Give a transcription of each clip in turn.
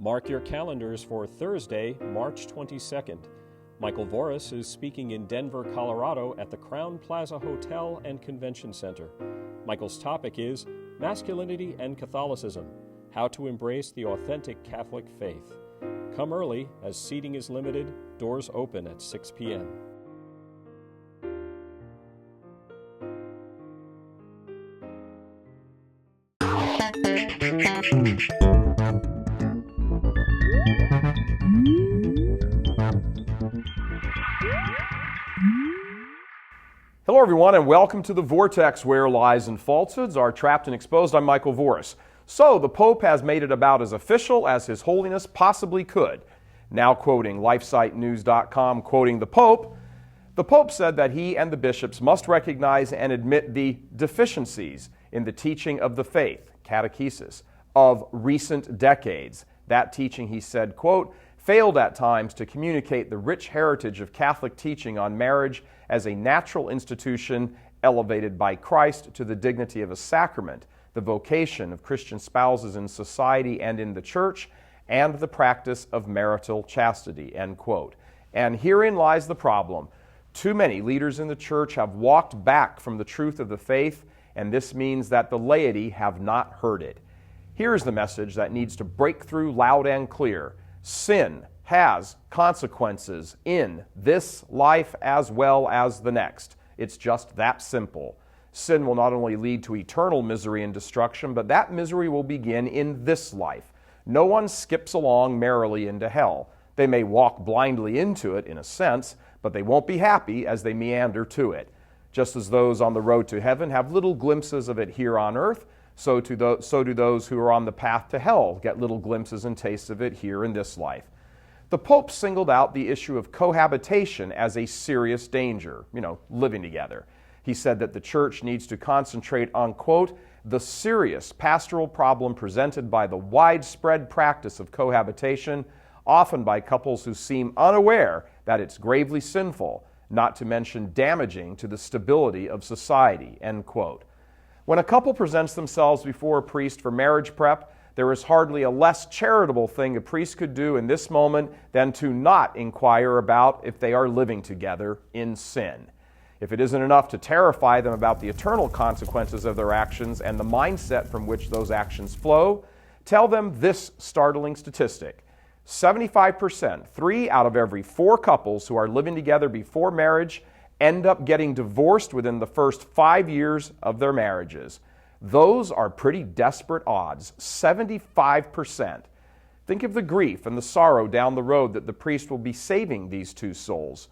Mark your calendars for Thursday, March 22nd. Michael Voris is speaking in Denver, Colorado at the Crowne Plaza Hotel and Convention Center. Michael's topic is Masculinity and Catholicism, How to Embrace the Authentic Catholic Faith. Come early as seating is limited, doors open at 6 p.m. Hello everyone and welcome to The Vortex, where lies and falsehoods are trapped and exposed. I'm Michael Voris. So, the Pope has made it about as official as His Holiness possibly could. Now quoting LifeSiteNews.com, quoting the Pope said that he and the bishops must recognize and admit the deficiencies in the teaching of the faith, catechesis, of recent decades. That teaching, he said, quote, failed at times to communicate the rich heritage of Catholic teaching on marriage as a natural institution elevated by Christ to the dignity of a sacrament, the vocation of Christian spouses in society and in the church, and the practice of marital chastity, end quote. And herein lies the problem. Too many leaders in the church have walked back from the truth of the faith, and this means that the laity have not heard it. Here's the message that needs to break through loud and clear. Sin has consequences in this life as well as the next. It's just that simple. Sin will not only lead to eternal misery and destruction, but that misery will begin in this life. No one skips along merrily into hell. They may walk blindly into it in a sense, but they won't be happy as they meander to it. Just as those on the road to heaven have little glimpses of it here on earth, so do those who are on the path to hell get little glimpses and tastes of it here in this life. The Pope singled out the issue of cohabitation as a serious danger, living together. He said that the Church needs to concentrate on, quote, the serious pastoral problem presented by the widespread practice of cohabitation, often by couples who seem unaware that it's gravely sinful, not to mention damaging to the stability of society, end quote. When a couple presents themselves before a priest for marriage prep, there is hardly a less charitable thing a priest could do in this moment than to not inquire about if they are living together in sin. If it isn't enough to terrify them about the eternal consequences of their actions and the mindset from which those actions flow, tell them this startling statistic. 75%, 3 out of every 4 couples who are living together before marriage end up getting divorced within the first 5 years of their marriages. Those are pretty desperate odds, 75%. Think of the grief and the sorrow down the road that the priest will be saving these 2 souls.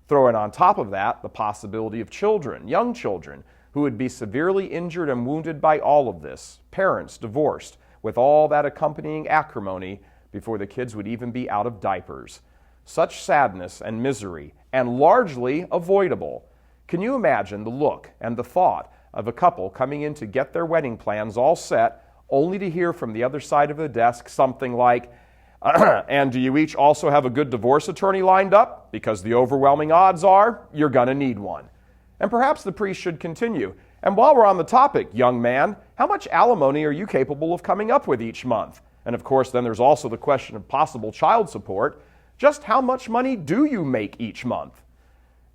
Throw in on top of that the possibility of children, young children, who would be severely injured and wounded by all of this, parents divorced, with all that accompanying acrimony before the kids would even be out of diapers. Such sadness and misery, and largely avoidable. Can you imagine the look and the thought of a couple coming in to get their wedding plans all set, only to hear from the other side of the desk something like, and do you each also have a good divorce attorney lined up? Because the overwhelming odds are you're going to need one. And perhaps the priest should continue. And while we're on the topic, young man, how much alimony are you capable of coming up with each month? And of course, then there's also the question of possible child support. Just how much money do you make each month?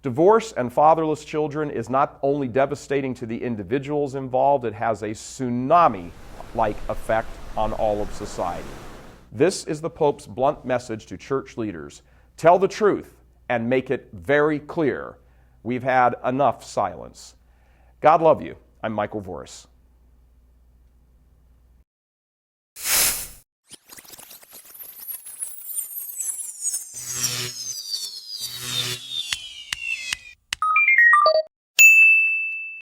Divorce and fatherless children is not only devastating to the individuals involved, it has a tsunami-like effect on all of society. This is the Pope's blunt message to church leaders. Tell the truth and make it very clear. We've had enough silence. God love you. I'm Michael Voris.